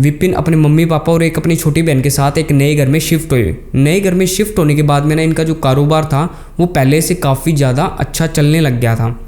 विपिन अपने mummy papa और एक अपनी छोटी बहन के साथ एक नए घर में शिफ्ट हुए। नए घर में शिफ्ट होने के बाद में ना इनका जो कारोबार था वो पहले से काफ़ी ज़्यादा अच्छा चलने लग गया था।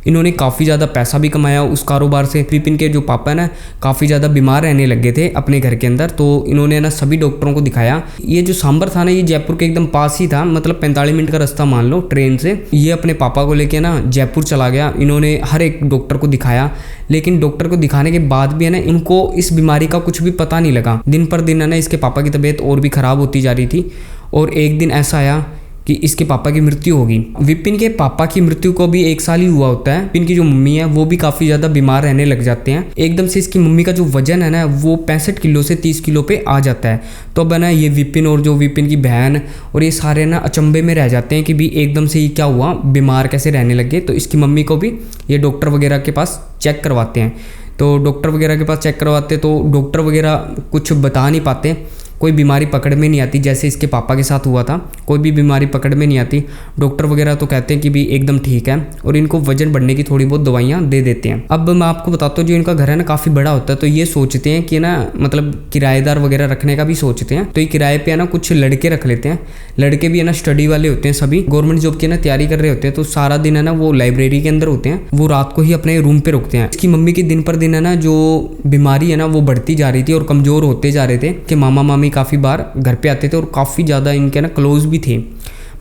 इन्होंने काफ़ी ज़्यादा पैसा भी कमाया उस कारोबार से। विपिन के जो पापा ना काफ़ी ज़्यादा बीमार रहने लग गए थे अपने घर के अंदर, तो इन्होंने ना सभी डॉक्टरों को दिखाया। ये जो सांबर था ना ये जयपुर के एकदम पास ही था, मतलब 45 मिनट का रास्ता मान लो ट्रेन से। ये अपने पापा को लेके ना जयपुर चला गया। इन्होंने हर एक डॉक्टर को दिखाया, लेकिन डॉक्टर को दिखाने के बाद भी है ना इनको इस बीमारी का कुछ भी पता नहीं लगा। दिन पर दिन है ना इसके पापा की तबीयत और भी ख़राब होती जा रही थी और एक दिन ऐसा आया कि इसके पापा की मृत्यु होगी। विपिन के पापा की मृत्यु को भी 1 साल ही हुआ होता है। विपिन की जो मम्मी है वो भी काफ़ी ज़्यादा बीमार रहने लग जाते हैं। एकदम से इसकी मम्मी का जो वजन है ना वो 65 किलो से 30 किलो पे आ जाता है। तो अब है ना ये विपिन और जो विपिन की बहन और ये सारे ना अचंभे में रह जाते हैं कि भी एकदम से ये क्या हुआ, बीमार कैसे रहने लगे। तो इसकी मम्मी को भी ये डॉक्टर वगैरह के पास चेक करवाते हैं। तो डॉक्टर वगैरह के पास चेक करवाते तो डॉक्टर वगैरह कुछ बता नहीं पाते, कोई बीमारी पकड़ में नहीं आती। जैसे इसके पापा के साथ हुआ था, कोई भी बीमारी पकड़ में नहीं आती। डॉक्टर वगैरह तो कहते हैं कि भी एकदम ठीक है और इनको वजन बढ़ने की थोड़ी बहुत दवाइयाँ दे देते हैं। अब मैं आपको बताता हूँ जो इनका घर है ना काफ़ी बड़ा होता है, तो ये सोचते हैं कि ना मतलब किराएदार वगैरह रखने का भी सोचते हैं। तो ये किराए पे है ना कुछ लड़के रख लेते हैं। लड़के भी है ना स्टडी वाले होते हैं, सभी गवर्नमेंट जॉब की ना तैयारी कर रहे होते हैं। तो सारा दिन है ना वो लाइब्रेरी के अंदर होते हैं, वो रात को ही अपने रूम पे रुकते हैं। इसकी मम्मी की दिन पर दिन है ना जो बीमारी है ना वो बढ़ती जा रही थी और कमज़ोर होते जा रहे थे कि मामा मामी काफ़ी बार घर पे आते थे और काफ़ी ज़्यादा इनके ना क्लोज भी थे।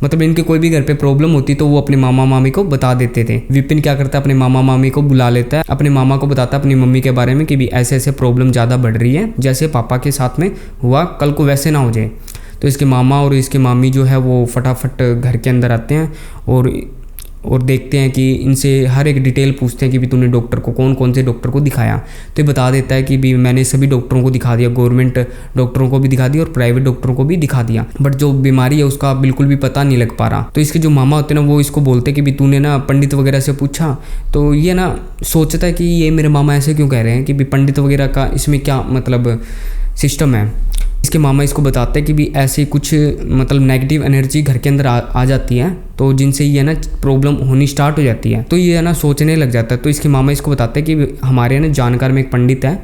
मतलब इनके कोई भी घर पे प्रॉब्लम होती तो वो अपने मामा मामी को बता देते थे। विपिन क्या करता है, अपने मामा मामी को बुला लेता है, अपने मामा को बताता है अपनी मम्मी के बारे में कि भी ऐसे ऐसे प्रॉब्लम ज़्यादा बढ़ रही है, जैसे पापा के साथ में हुआ कल को वैसे ना हो जाए। तो इसके मामा और इसके मामी जो है वो फटाफट घर के अंदर आते हैं और देखते हैं कि इनसे हर एक डिटेल पूछते हैं कि भी तूने डॉक्टर को कौन कौन से डॉक्टर को दिखाया। तो ये बता देता है कि भी मैंने सभी डॉक्टरों को दिखा दिया, गवर्नमेंट डॉक्टरों को भी दिखा दिया और प्राइवेट डॉक्टरों को भी दिखा दिया, बट जो बीमारी है उसका बिल्कुल भी पता नहीं लग पा रहा। तो इसके जो मामा होते हैं ना वो इसको बोलते हैं कि भी तूने ना पंडित वगैरह से पूछा। तो ये ना सोचता है कि ये मेरे मामा ऐसे क्यों कह रहे हैं कि भी पंडित वगैरह का इसमें क्या मतलब सिस्टम है। इसके मामा इसको बताते हैं कि भी ऐसी कुछ मतलब नेगेटिव एनर्जी घर के अंदर आ जाती है, तो जिनसे ये ना प्रॉब्लम होनी स्टार्ट हो जाती है। तो ये है ना सोचने लग जाता है। तो इसके मामा इसको बताते हैं कि हमारे ना जानकार में एक पंडित है,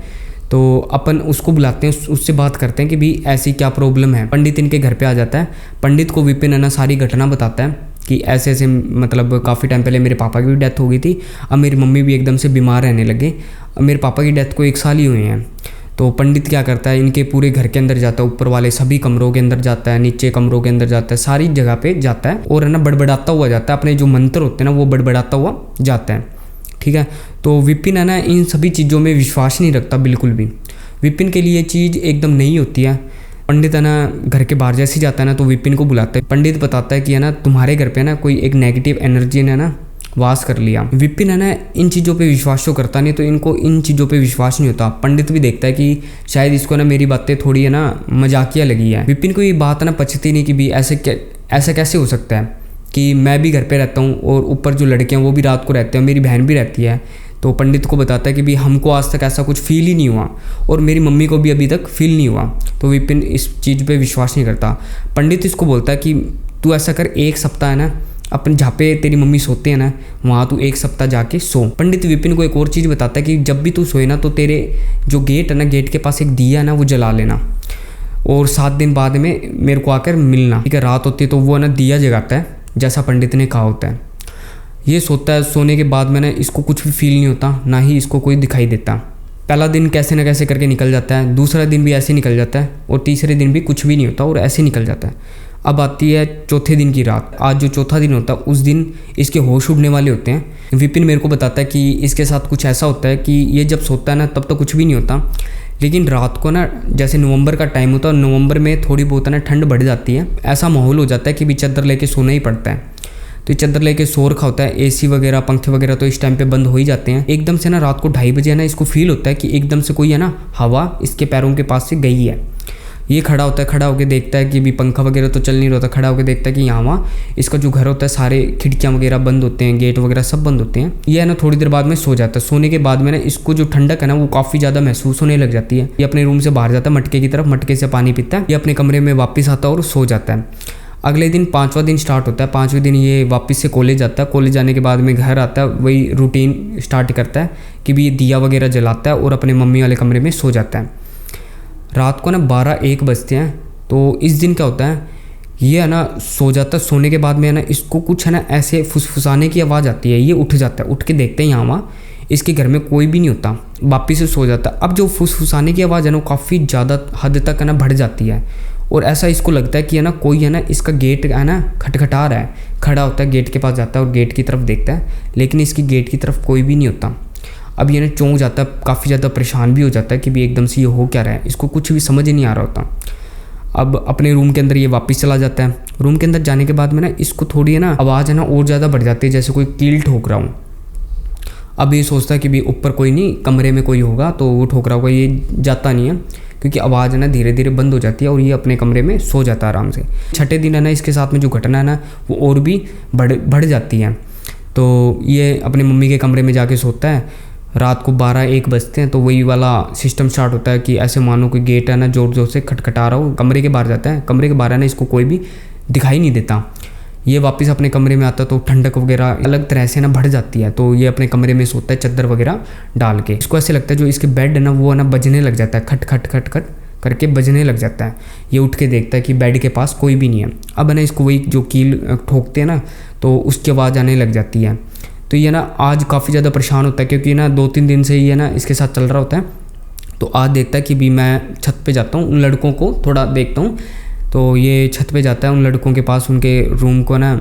तो अपन उसको बुलाते हैं, उससे बात करते हैं कि भी ऐसी क्या प्रॉब्लम है। पंडित इनके घर पे आ जाता है। पंडित को विपिन है ना सारी घटना बताता है कि ऐसे ऐसे मतलब काफ़ी टाइम पहले मेरे पापा की भी डेथ हो गई थी, अब मेरी मम्मी भी एकदम से बीमार रहने लगे। अब मेरे पापा की डेथ को 1 साल ही हुए हैं। तो पंडित क्या करता है, इनके पूरे घर के अंदर जाता है, ऊपर वाले सभी कमरों के अंदर जाता है, नीचे कमरों के अंदर जाता है, सारी जगह पे जाता है और है ना बड़बड़ाता हुआ जाता है। अपने जो मंत्र होते हैं ना वो बड़बड़ाता हुआ जाता है। ठीक है, तो विपिन है ना इन सभी चीज़ों में विश्वास नहीं रखता बिल्कुल भी। विपिन के लिए चीज़ एकदम नई होती है। पंडित है ना घर के बाहर जैसे ही जाता है ना तो विपिन को बुलाता है। पंडित बताता है कि है ना तुम्हारे घर पे ना कोई एक नेगेटिव एनर्जी ने ना वास कर लिया। विपिन है ना इन चीज़ों पे विश्वास तो करता नहीं, तो इनको इन चीज़ों पे विश्वास नहीं होता। पंडित भी देखता है कि शायद इसको ना मेरी बातें थोड़ी है ना मजाकिया लगी है। विपिन को ये बात ना पचती नहीं कि भी ऐसा कैसे हो सकता है कि मैं भी घर पे रहता हूँ और ऊपर जो लड़के हैं वो भी रात को रहते हैं, मेरी बहन भी रहती है। तो पंडित को बताता है कि भी हमको आज तक ऐसा कुछ फील ही नहीं हुआ और मेरी मम्मी को भी अभी तक फील नहीं हुआ। तो विपिन इस चीज़ पे विश्वास नहीं करता। पंडित इसको बोलता है कि तू ऐसा कर, 1 सप्ताह है ना अपन जहाँ पे तेरी मम्मी सोते हैं ना वहाँ तू 1 सप्ताह जाके सो। पंडित विपिन को एक और चीज़ बताता है कि जब भी तू सोए ना तो तेरे जो गेट है ना, गेट के पास एक दिया है ना वो जला लेना और 7 दिन बाद में मेरे को आकर मिलना। ठीक है, रात होती है तो वो ना दिया जगाता है जैसा पंडित ने कहा होता है। ये सोता है, सोने के बाद में ना इसको कुछ भी फील नहीं होता, ना ही इसको कोई दिखाई देता। पहला दिन कैसे ना कैसे करके निकल जाता है, दूसरा दिन भी ऐसे निकल जाता है और तीसरे दिन भी कुछ भी नहीं होता और ऐसे निकल जाता है। अब आती है चौथे दिन की रात। आज जो चौथा दिन होता है उस दिन इसके होश उड़ने वाले होते हैं। विपिन मेरे को बताता है कि इसके साथ कुछ ऐसा होता है कि ये जब सोता है ना तब तो कुछ भी नहीं होता, लेकिन रात को ना जैसे नवंबर का टाइम होता है, नवंबर में थोड़ी बहुत ना ठंड बढ़ जाती है। ऐसा माहौल हो जाता है कि भी चादर लेके सोना ही पड़ता है। तो चादर लेके सो रखा होता है, एसी वगैरह पंखे वगैरह तो इस टाइम पे बंद हो ही जाते हैं। एकदम से ना रात को 2:30 बजे है ना इसको फील होता है कि एकदम से कोई है ना हवा इसके पैरों के पास से गई है। ये खड़ा होता है, खड़ा होकर देखता है कि भी पंखा वगैरह तो चल नहीं रहा था। खड़ा होकर देखता है कि यहाँ वहाँ इसका जो घर होता है सारे खिड़कियाँ वगैरह बंद होते हैं, गेट वगैरह सब बंद होते हैं। ये है ना थोड़ी देर बाद में सो जाता है। सोने के बाद में ना इसको जो ठंडक है ना वो काफ़ी ज़्यादा महसूस होने लग जाती है। ये अपने रूम से बाहर जाता है मटके की तरफ, मटके से पानी पीता है, ये अपने कमरे में वापस आता है और सो जाता है। अगले दिन 5वां दिन स्टार्ट होता है। 5वें दिन ये वापस से कॉलेज जाता है। कॉलेज जाने के बाद में घर आता है, वही रूटीन स्टार्ट करता है कि भी ये दिया वगैरह जलाता है और अपने मम्मी वाले कमरे में सो जाता है। रात को ना 12-1 बजते हैं। तो इस दिन क्या होता है, ये है ना सो जाता है। सोने के बाद में है ना इसको कुछ है ना ऐसे फुसफुसाने की आवाज़ आती है। ये उठ जाता है, उठ के देखते हैं यहाँ वहाँ इसके घर में कोई भी नहीं होता, वापिस से सो जाता है। अब जो फुसफुसाने की आवाज़ है ना वो काफ़ी ज़्यादा हद तक है ना बढ़ जाती है और ऐसा इसको लगता है कि है ना कोई है ना इसका गेट है ना खटखटा रहा है। खड़ा होता है, गेट के पास जाता है और गेट की तरफ देखता है, लेकिन इसकी गेट की तरफ कोई भी नहीं होता। अब ये ना चौंक जाता है, काफ़ी ज़्यादा परेशान भी हो जाता है कि भी एकदम से ये हो क्या रहा है, इसको कुछ भी समझ ही नहीं आ रहा होता। अब अपने रूम के अंदर ये वापस चला जाता है। रूम के अंदर जाने के बाद में ना इसको थोड़ी है ना आवाज़ है ना और ज़्यादा बढ़ जाती है, जैसे कोई कील ठोक रहा हूँ। अब ये सोचता है कि भी ऊपर कोई नहीं, कमरे में कोई होगा तो वो ठोक रहा होगा। ये जाता नहीं है क्योंकि आवाज़ है ना धीरे धीरे बंद हो जाती है और ये अपने कमरे में सो जाता है आराम से। छठे दिन है ना इसके साथ में जो घटना है ना वो और भी बढ़ जाती है। तो ये अपने मम्मी के कमरे में जाके सोता है। रात को 12-1 बजते हैं तो वही वाला सिस्टम स्टार्ट होता है कि ऐसे मानो कोई गेट है ना ज़ोर ज़ोर से खटखटा रहा हो। कमरे के बाहर जाता है, कमरे के बाहर है ना इसको कोई भी दिखाई नहीं देता। ये वापस अपने कमरे में आता तो ठंडक वगैरह अलग तरह से ना बढ़ जाती है। तो ये अपने कमरे में सोता है चादर वगैरह डाल के। इसको ऐसे लगता है जो इसके बेड है ना वो है ना बजने लग जाता है, खट खट खट खट करके बजने लग जाता है। ये उठ के देखता है कि बेड के पास कोई भी नहीं है। अब है ना इसको वही जो कील ठोकते हैं ना तो उसकी आवाज़ आने लग जाती है। तो ये ना आज काफ़ी ज़्यादा परेशान होता है क्योंकि ना 2-3 दिन से ये ना इसके साथ चल रहा होता है। तो आज देखता है कि भी मैं छत पे जाता हूँ, उन लड़कों को थोड़ा देखता हूँ। तो ये छत पे जाता है उन लड़कों के पास, उनके रूम को ना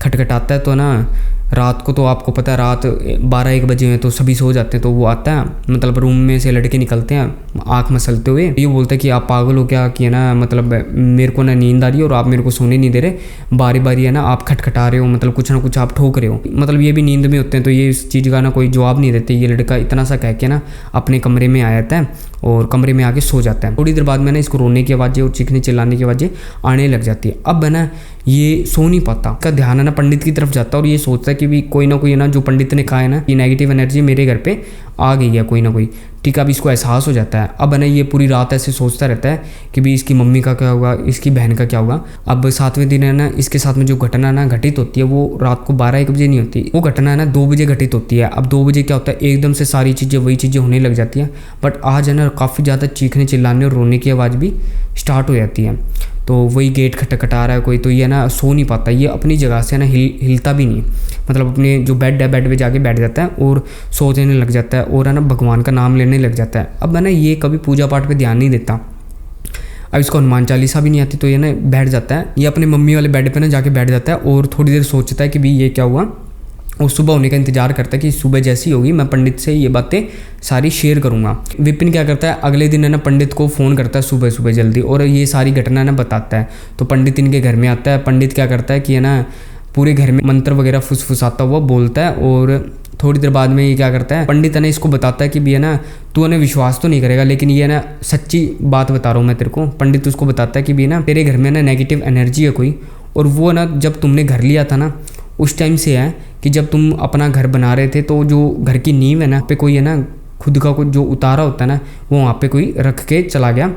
खटखटाता है। तो ना रात को तो आपको पता है रात 12-1 बजे हैं तो सभी सो जाते हैं। तो वो आता है, मतलब रूम में से लड़के निकलते हैं आँख मसलते हुए। ये बोलता है कि आप पागल हो क्या, कि है ना मतलब मेरे को ना नींद आ रही है और आप मेरे को सोने नहीं दे रहे, बारी बारी है ना आप खटखटा रहे हो, मतलब कुछ ना कुछ आप ठोक रहे हो। मतलब ये भी नींद में होते हैं तो ये इस चीज़ का ना कोई जवाब नहीं देते। ये लड़का इतना सा कह के ना अपने कमरे में आ जाता है और कमरे में आके सो जाता है। थोड़ी देर बाद में ना इसको रोने की आवाज़ें और चीखने चिल्लाने की आवाज़ें आने लग जाती है। अब है ना ये सो नहीं पाता, इसका ध्यान है ना पंडित की तरफ जाता है और ये सोचता है कि भी कोई ना कोई है ना जो पंडित ने कहा है ना कि नेगेटिव एनर्जी मेरे घर पे आ गई है कोई ना कोई। ठीक है, अब इसको एहसास हो जाता है। अब है ना ये पूरी रात ऐसे सोचता रहता है कि भी इसकी मम्मी का क्या होगा, इसकी बहन का क्या होगा। अब 7वें दिन है ना इसके साथ में जो घटना ना घटित होती है वो रात को 12-1 बजे नहीं होती, वो घटना है ना 2 बजे घटित होती है। अब 2 बजे क्या होता है, एकदम से सारी चीज़ें वही चीज़ें होने लग जाती हैं। बट आज है ना काफ़ी ज़्यादा चीखने चिल्लाने और रोने की आवाज़ भी स्टार्ट हो जाती है। तो वही गेट खटखटा रहा है कोई, तो ये ना सो नहीं पाता। ये अपनी जगह से ना हिलता भी नहीं, मतलब अपने जो बेड है बेड पे जाके बैठ जाता है और सोचने लग जाता है और है ना भगवान का नाम लेने लग जाता है। अब है ना ये कभी पूजा पाठ पे ध्यान नहीं देता। अब इसको हनुमान चालीसा भी नहीं आती तो ये ना बैठ जाता है, ये अपने मम्मी वाले बेड पे ना जाके बैठ जाता है और थोड़ी देर सोचता है कि भाई ये क्या हुआ। और सुबह होने का इंतजार करता है कि सुबह जैसी होगी मैं पंडित से ये बातें सारी शेयर करूंगा। विपिन क्या करता है, अगले दिन है ना पंडित को फ़ोन करता है सुबह सुबह जल्दी और ये सारी घटना ना बताता है। तो पंडित इनके घर में आता है। पंडित क्या करता है कि है ना पूरे घर में मंत्र वगैरह फुसफुसाता हुआ बोलता है और थोड़ी देर बाद में ये क्या करता है, पंडित है ना इसको बताता है कि भी है ना तू है ना विश्वास तो नहीं करेगा लेकिन ये ना सच्ची बात बता रहा हूँ मैं तेरे को। पंडित उसको बताता है कि भी ना तेरे घर में ना नेगेटिव एनर्जी है कोई, और वो ना जब तुमने घर लिया था ना उस टाइम से है कि जब तुम अपना घर बना रहे थे तो जो घर की नींव है ना पे कोई है ना खुद का कोई जो उतारा होता है ना वो वहाँ पे कोई रख के चला गया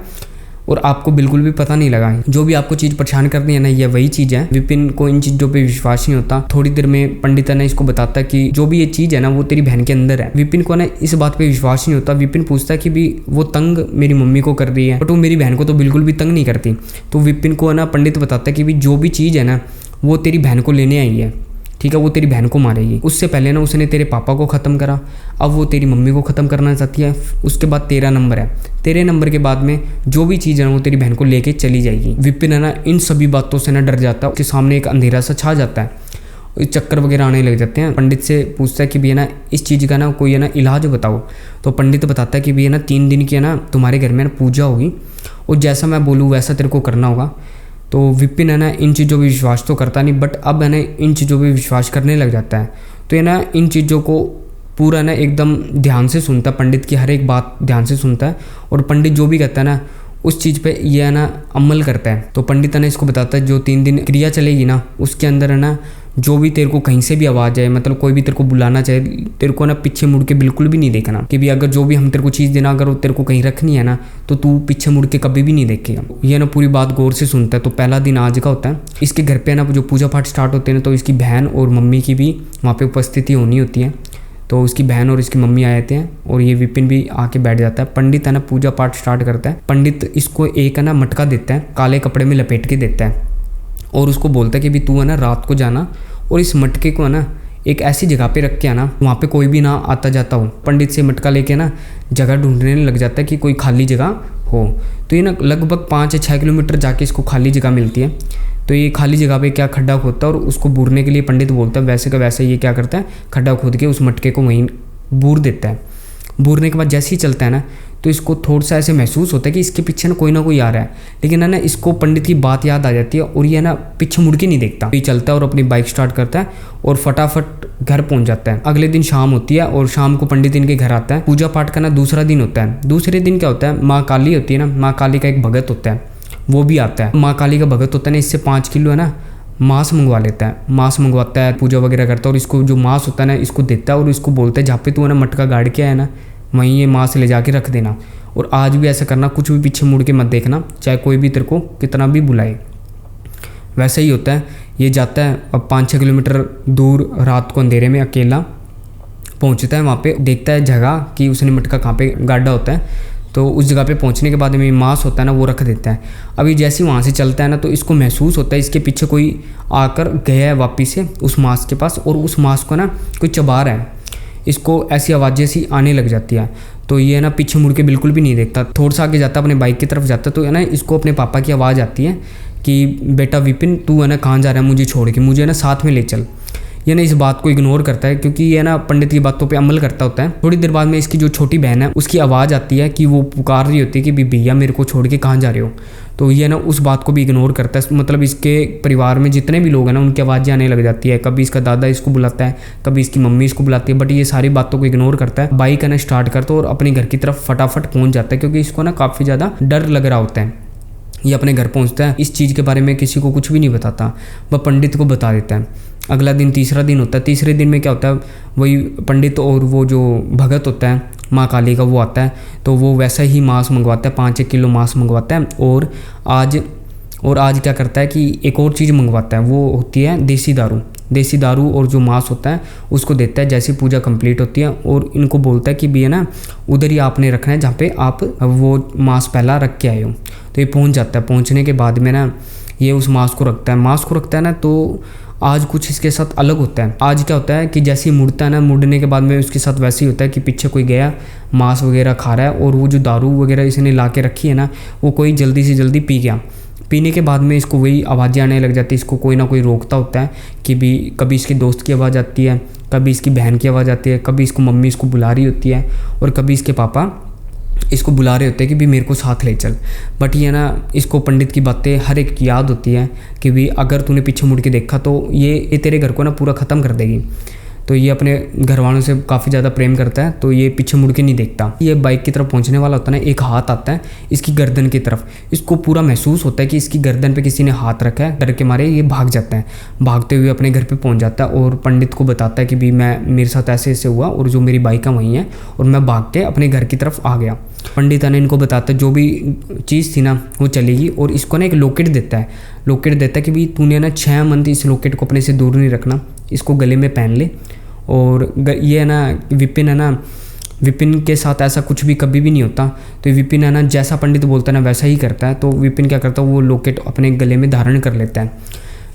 और आपको बिल्कुल भी पता नहीं लगा। जो भी आपको चीज़ परेशान करनी है ना ये वही चीज़ है। विपिन को इन चीज़ों पे विश्वास नहीं होता। थोड़ी देर में पंडित ने इसको बताता है कि जो भी ये चीज़ है ना वो तेरी बहन के अंदर है। विपिन को ना इस बात पे विश्वास नहीं होता। विपिन पूछता है कि भी वो तंग मेरी मम्मी को कर रही है बट वो मेरी बहन को तो बिल्कुल भी तंग नहीं करती। तो विपिन को ना पंडित बताता है कि भी जो भी चीज़ है ना वो तेरी बहन को लेने आई है, ठीक है, वो तेरी बहन को मारेगी। उससे पहले ना उसने तेरे पापा को ख़त्म करा, अब वो तेरी मम्मी को ख़त्म करना चाहती है। उसके बाद तेरा नंबर है, तेरे नंबर के बाद में जो भी चीज़ है ना वो तेरी बहन को लेके चली जाएगी। विपिन है ना इन सभी बातों से ना डर जाता है, उसके सामने एक अंधेरा सा छा जाता है, चक्कर वगैरह आने लग जाते हैं। पंडित से पूछता है कि भी है ना इस चीज़ का ना कोई है ना इलाज बताओ। तो पंडित बताता है कि भी है ना 3 दिन की है ना तुम्हारे घर में ना पूजा होगी और जैसा मैं बोलूँ वैसा तेरे को करना होगा। तो विपिन है ना इन चीज़ों पे विश्वास तो करता नहीं बट अब है ना इन चीज़ों पे विश्वास करने लग जाता है। तो ये ना इन चीज़ों को पूरा ना एकदम ध्यान से सुनता है, पंडित की हर एक बात ध्यान से सुनता है और पंडित जो भी कहता है ना उस चीज़ पे ये है ना अमल करता है। तो पंडित है ना इसको बताता है जो 3 दिन क्रिया चलेगी ना उसके अंदर है ना जो भी तेरे को कहीं से भी आवाज़ आए, मतलब कोई भी तेरे को बुलाना चाहे, तेरे को ना पीछे मुड़ के बिल्कुल भी नहीं देखना कि भी अगर जो भी हम तेरे को चीज़ देना अगर वो तेरे को कहीं रखनी है ना तो तू पीछे मुड़ के कभी भी नहीं देखेगा। ये ना पूरी बात गौर से सुनता है। तो पहला दिन आज का होता है। इसके घर पे ना जो पूजा पाठ स्टार्ट होते हैं तो इसकी बहन और मम्मी की भी वहाँ पे उपस्थिति होनी होती है। तो उसकी बहन और इसकी मम्मी आए थे और ये विपिन भी आके बैठ जाता है। पंडित है ना पूजा पाठ स्टार्ट करता है। पंडित इसको एक है ना मटका देता है, काले कपड़े में लपेट के देता है और उसको बोलता है कि भी तू है ना रात को जाना और इस मटके को है ना एक ऐसी जगह पे रख के आना वहाँ पे कोई भी ना आता जाता हो। पंडित से मटका लेके ना जगह ढूंढने लग जाता है कि कोई खाली जगह हो। तो ये ना लगभग 5 या 6 किलोमीटर जाके इसको खाली जगह मिलती है। तो ये खाली जगह पे क्या खड्डा खोदता है और उसको बूरने के लिए पंडित बोलता है वैसे का वैसे ये क्या करता है खड्डा खोद के उस मटके को वहीं बूर देता है। बूरने के बाद जैसे ही चलता है ना तो इसको थोड़ा सा ऐसे महसूस होता है कि इसके पीछे ना कोई आ रहा है, लेकिन है ना इसको पंडित की बात याद आ जाती है और ये ना पीछे मुड़ के नहीं देखता। ये चलता है और अपनी बाइक स्टार्ट करता है और फटाफट घर पहुंच जाता है। अगले दिन शाम होती है और शाम को पंडित इनके घर आता है। पूजा पाठ का ना दूसरा दिन होता है। दूसरे दिन क्या होता है, माँ काली होती है ना, माँ काली का एक भगत होता है वो भी आता है। माँ काली का भगत होता है ना, इससे 5 किलो है ना मांस मंगवा लेता है। मांस मंगवाता है, पूजा वगैरह करता है और इसको जो मांस होता है ना इसको देता है और इसको बोलता है जहाँ पे तू है ना मटका गाड़ के आया ना वहीं ये मांस ले जाके रख देना और आज भी ऐसा करना, कुछ भी पीछे मुड़ के मत देखना, चाहे कोई भी तेरे को कितना भी बुलाए। वैसा ही होता है। ये जाता है अब 5-6 किलोमीटर दूर रात को अंधेरे में अकेला पहुंचता है। वहाँ पे देखता है जगह कि उसने मटका कहाँ पे गाड़ा होता है। तो उस जगह पे पहुंचने के बाद में मांस होता है ना वो रख देता है। अभी जैसे वहाँ से चलता है ना तो इसको महसूस होता है इसके पीछे कोई आकर गया है वापिस से उस मांस के पास और उस मांस को ना कोई चबा रहा है। इसको ऐसी आवाज़ें सी आने लग जाती है। तो ये ना पीछे मुड़ के बिल्कुल भी नहीं देखता, थोड़ा सा आगे जाता अपने बाइक की तरफ जाता तो है ना इसको अपने पापा की आवाज़ आती है कि बेटा विपिन तू है ना कहाँ जा रहा है, मुझे छोड़ के, मुझे ना साथ में ले चल। ये ना इस बात को इग्नोर करता है क्योंकि ये ना पंडित की बातों पे अमल करता होता है। थोड़ी देर बाद में इसकी जो छोटी बहन है उसकी आवाज़ आती है कि वो पुकार रही होती है कि भैया मेरे को छोड़ के कहाँ जा रहे हो। तो ये ना उस बात को भी इग्नोर करता है। मतलब इसके परिवार में जितने भी लोग हैं ना उनकी आवाज़ें आने लग जाती है। कभी इसका दादा इसको बुलाता है, कभी इसकी मम्मी इसको बुलाती है, बट ये सारी बातों को इग्नोर करता है। बाइक है ना स्टार्ट करता है और अपने घर की तरफ फटाफट पहुँच जाता है क्योंकि इसको ना काफ़ी ज़्यादा डर लग रहा होता है। ये अपने घर पहुंचता है, इस चीज़ के बारे में किसी को कुछ भी नहीं बताता, वह पंडित को बता देता है। अगला दिन तीसरा दिन होता है। तीसरे दिन में क्या होता है, वही पंडित और वो जो भगत होता है माँ काली का वो आता है। तो वो वैसा ही मांस मंगवाता है, 5-1 किलो मांस मंगवाता है और आज क्या करता है कि एक और चीज़ मंगवाता है, वो होती है देसी दारू और जो मांस होता है उसको देता है जैसी पूजा कंप्लीट होती है और इनको बोलता है कि भैया ना उधर ही आपने रखना है जहाँ पे आप वो मांस पहला रख के आए हो। तो ये पहुँच जाता है। पहुँचने के बाद में ना ये उस मांस को रखता है ना तो आज कुछ इसके साथ अलग होता है। आज क्या होता है कि जैसे ही मुड़ता है ना, मुड़ने के बाद में उसके साथ वैसे ही होता है कि पीछे कोई गया मांस वगैरह खा रहा है और वो जो दारू वगैरह इसने ला के रखी है ना वो कोई जल्दी से जल्दी पी गया। पीने के बाद में इसको वही आवाज़ें आने लग जाती है। इसको कोई ना कोई रोकता होता है कि भी कभी इसके दोस्त की आवाज़ आती है, कभी इसकी बहन की आवाज़ आती है, कभी इसको मम्मी इसको बुला रही होती है और कभी इसके पापा इसको बुला रहे होते हैं कि भी मेरे को साथ ले चल। बट ये ना इसको पंडित की बातें हर एक याद होती है कि भी अगर तूने पीछे मुड़ के देखा तो ये तेरे घर को ना पूरा ख़त्म कर देगी। तो ये अपने घर वालों से काफ़ी ज़्यादा प्रेम करता है तो ये पीछे मुड़ के नहीं देखता। ये बाइक की तरफ पहुंचने वाला होता है ना, एक हाथ आता है इसकी गर्दन की तरफ। इसको पूरा महसूस होता है कि इसकी गर्दन पे किसी ने हाथ रखा है। डर के मारे ये भाग जाता है। भागते हुए अपने घर पे पहुंच जाता है और पंडित को बताता है कि भी मेरे साथ ऐसे ऐसे हुआ और जो मेरी बाइक है वहीं है और मैं भाग के अपने घर की तरफ आ गया। पंडित ने इनको बताता है जो भी चीज़ थी ना वो चलेगी और इसको ना एक लॉकेट देता है कि भी तूने ना 6 मंथ इस लॉकेट को अपने से दूर नहीं रखना, इसको गले में पहन ले। और ये है ना विपिन के साथ ऐसा कुछ भी कभी भी नहीं होता। तो विपिन है ना जैसा पंडित बोलता है ना वैसा ही करता है। तो विपिन क्या करता है, वो लॉकेट अपने गले में धारण कर लेता है।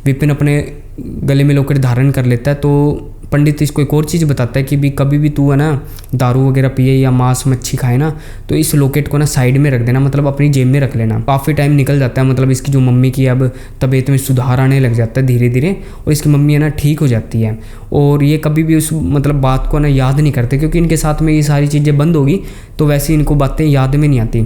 विपिन अपने गले में लॉकेट धारण कर लेता है। तो पंडित इसको एक और चीज़ बताता है कि भी कभी भी तू है ना दारू वगैरह पिए या मांस मच्छी खाए ना तो इस लॉकेट को ना साइड में रख देना, मतलब अपनी जेब में रख लेना। काफ़ी टाइम निकल जाता है, मतलब इसकी जो मम्मी की अब तबीयत में सुधार आने लग जाता है धीरे धीरे और इसकी मम्मी है ना ठीक हो जाती है और ये कभी भी उस मतलब बात को ना याद नहीं करते क्योंकि इनके साथ में ये सारी चीज़ें बंद होगी तो वैसे इनको बातें याद में नहीं आती।